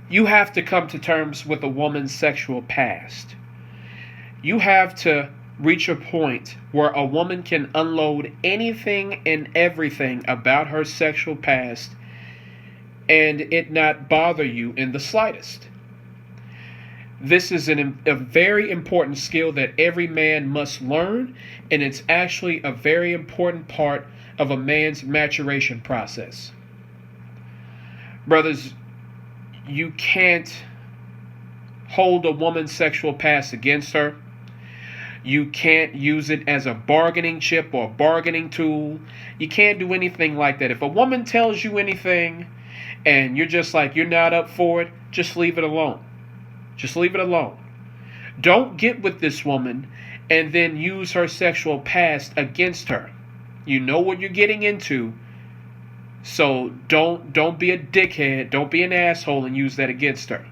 You have to come to terms with a woman's sexual past. You have to reach a point where a woman can unload anything and everything about her sexual past and it not bother you in the slightest. This is a very important skill that every man must learn, and it's actually a very important part of a man's maturation process. Brothers, you can't hold a woman's sexual past against her. You can't use it as a bargaining chip or bargaining tool. You can't do anything like that. If a woman tells you anything and you're just like, you're not up for it, just leave it alone. Just leave it alone. Don't get with this woman and then use her sexual past against her. You know what you're getting into. So don't be a dickhead. Don't be an asshole and use that against her.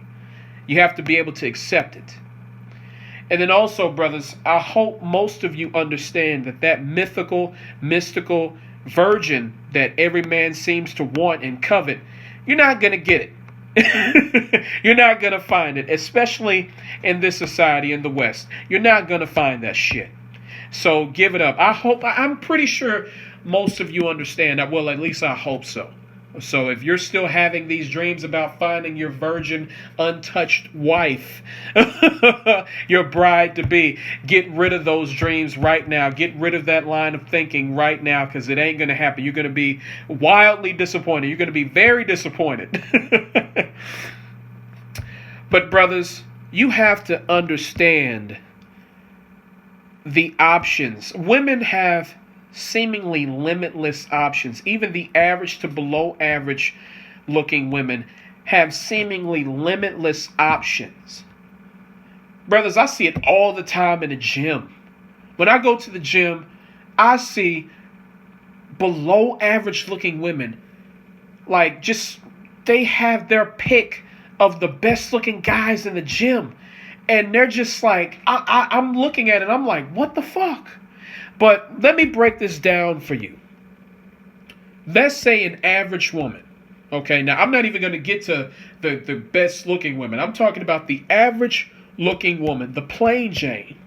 You have to be able to accept it. And then also, brothers, I hope most of you understand that mythical, mystical virgin that every man seems to want and covet, you're not going to get it. You're not going to find it, especially in this society in the West. You're not going to find that shit. So give it up. I'm pretty sure most of you understand that. Well, at least I hope so. So if you're still having these dreams about finding your virgin, untouched wife, your bride to be, get rid of those dreams right now. Get rid of that line of thinking right now, because it ain't going to happen. You're going to be wildly disappointed. You're going to be very disappointed. But brothers, you have to understand the options. Women have seemingly limitless options. Even the average to below average looking women have seemingly limitless options. Brothers, I see it all the time in the gym. When I go to the gym, I see below average looking women, like, just, they have their pick of the best looking guys in the gym. And they're just like, I'm looking at it, I'm like, what the fuck? But let me break this down for you. Let's say an average woman. Okay, now I'm not even going to get to the best looking women. I'm talking about the average looking woman, the plain Jane.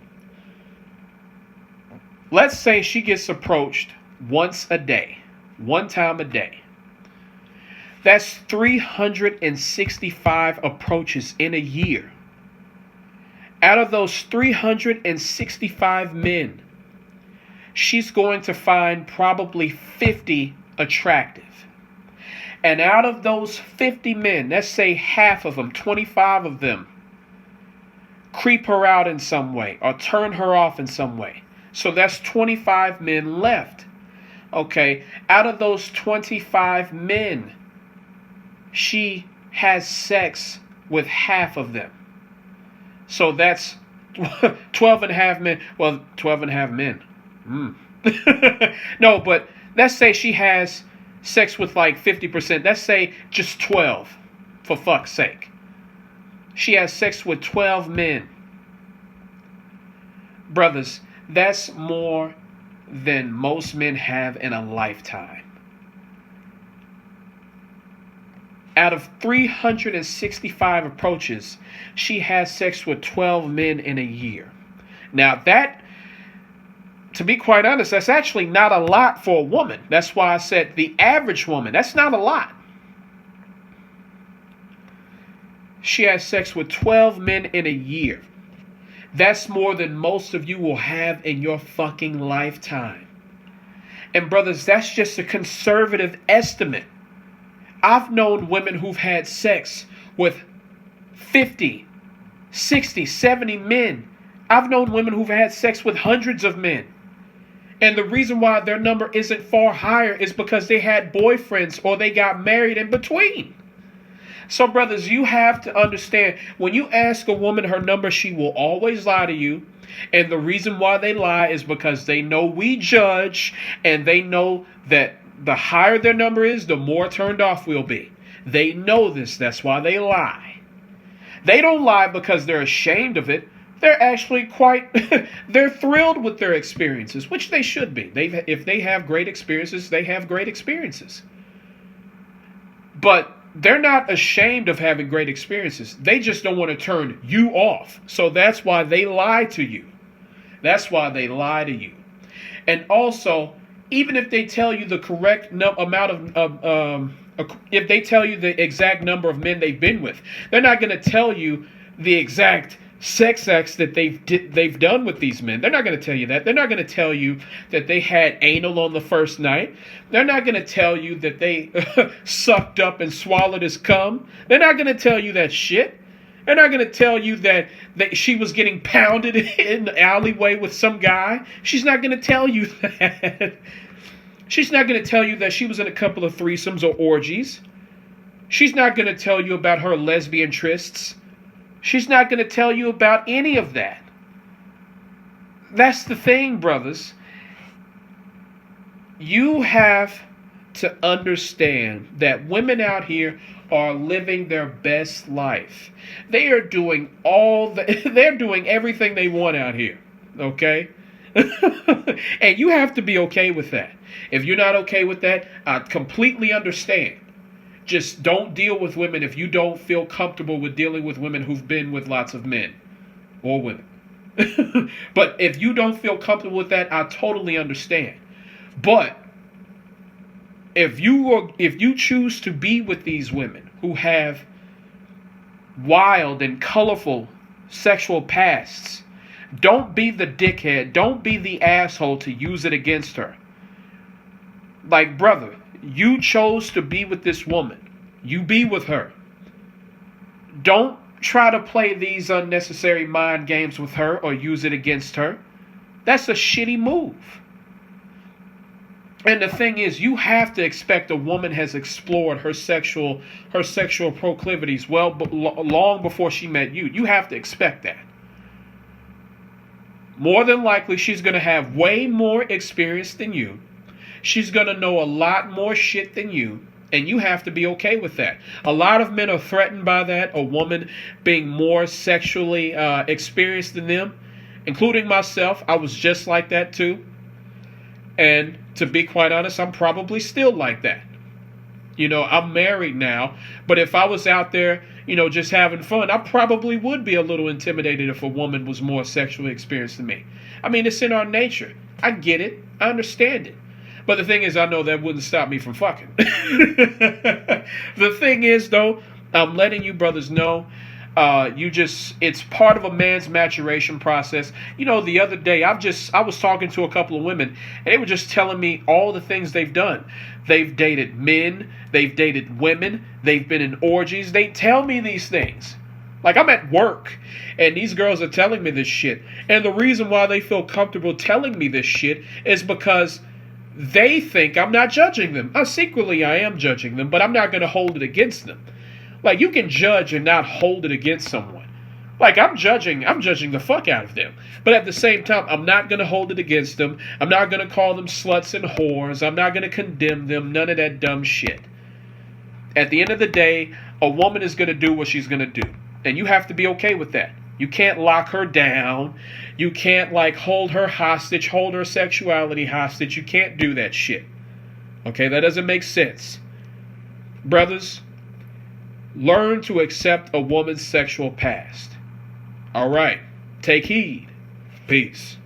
Let's say she gets approached once a day, one time a day. That's 365 approaches in a year. Out of those 365 men, she's going to find probably 50 attractive. And out of those 50 men, let's say half of them, 25 of them, creep her out in some way or turn her off in some way. So that's 25 men left. Okay, out of those 25 men, she has sex with half of them. So that's 12 and a half men. Well, 12 and a half men. No, but let's say she has sex with like 50%. Let's say just 12, for fuck's sake. She has sex with 12 men. Brothers, that's more than most men have in a lifetime. Out of 365 approaches, she has sex with 12 men in a year. Now that, to be quite honest, that's actually not a lot for a woman. That's why I said the average woman. That's not a lot. She has sex with 12 men in a year. That's more than most of you will have in your fucking lifetime. And brothers, that's just a conservative estimate. I've known women who've had sex with 50, 60, 70 men. I've known women who've had sex with hundreds of men. And the reason why their number isn't far higher is because they had boyfriends or they got married in between. So brothers, you have to understand, when you ask a woman her number, she will always lie to you. And the reason why they lie is because they know we judge, and they know that the higher their number is, the more turned off we'll be. They know this. That's why they lie. They don't lie because they're ashamed of it. They're actually they're thrilled with their experiences, which they should be. If they have great experiences, they have great experiences. But they're not ashamed of having great experiences. They just don't want to turn you off. So that's why they lie to you. That's why they lie to you. And also, even if they tell you the correct amount of, if they tell you the exact number of men they've been with, they're not going to tell you the exact sex acts that they've done with these men. They're not going to tell you that. They're not going to tell you that they had anal on the first night. They're not going to tell you that they sucked up and swallowed his cum. They're not going to tell you that shit. They're not going to tell you that she was getting pounded in the alleyway with some guy. She's not going to tell you that. She's not going to tell you that she was in a couple of threesomes or orgies. She's not going to tell you about her lesbian trysts. She's not going to tell you about any of that. That's the thing, brothers. You have to understand that women out here are living their best life. They are doing they're doing everything they want out here. Okay? And you have to be okay with that. If you're not okay with that, I completely understand. Just don't deal with women if you don't feel comfortable with dealing with women who've been with lots of men or women. But if you don't feel comfortable with that, I totally understand. But if you choose to be with these women who have wild and colorful sexual pasts, don't be the dickhead. Don't be the asshole to use it against her. Like, brother, you chose to be with this woman. You be with her. Don't try to play these unnecessary mind games with her or use it against her. That's a shitty move. And the thing is, you have to expect a woman has explored her sexual proclivities long before she met you. You have to expect that. More than likely, she's going to have way more experience than you. She's going to know a lot more shit than you. And you have to be okay with that. A lot of men are threatened by that. A woman being more sexually experienced than them. Including myself. I was just like that too. And to be quite honest, I'm probably still like that. You know, I'm married now. But if I was out there, you know, just having fun, I probably would be a little intimidated if a woman was more sexually experienced than me. I mean, it's in our nature. I get it. I understand it. But the thing is, I know that wouldn't stop me from fucking. The thing is, though, I'm letting you brothers know, it's part of a man's maturation process. You know, the other day, I was talking to a couple of women, and they were just telling me all the things they've done. They've dated men, they've dated women, they've been in orgies. They tell me these things. Like, I'm at work, and these girls are telling me this shit. And the reason why they feel comfortable telling me this shit is because they think I'm not judging them. Secretly, I am judging them, but I'm not going to hold it against them. Like, you can judge and not hold it against someone. Like, I'm judging the fuck out of them. But at the same time, I'm not going to hold it against them. I'm not going to call them sluts and whores. I'm not going to condemn them. None of that dumb shit. At the end of the day, a woman is going to do what she's going to do. And you have to be okay with that. You can't lock her down. You can't, like, hold her hostage, hold her sexuality hostage. You can't do that shit. Okay, that doesn't make sense. Brothers, learn to accept a woman's sexual past. All right. Take heed. Peace.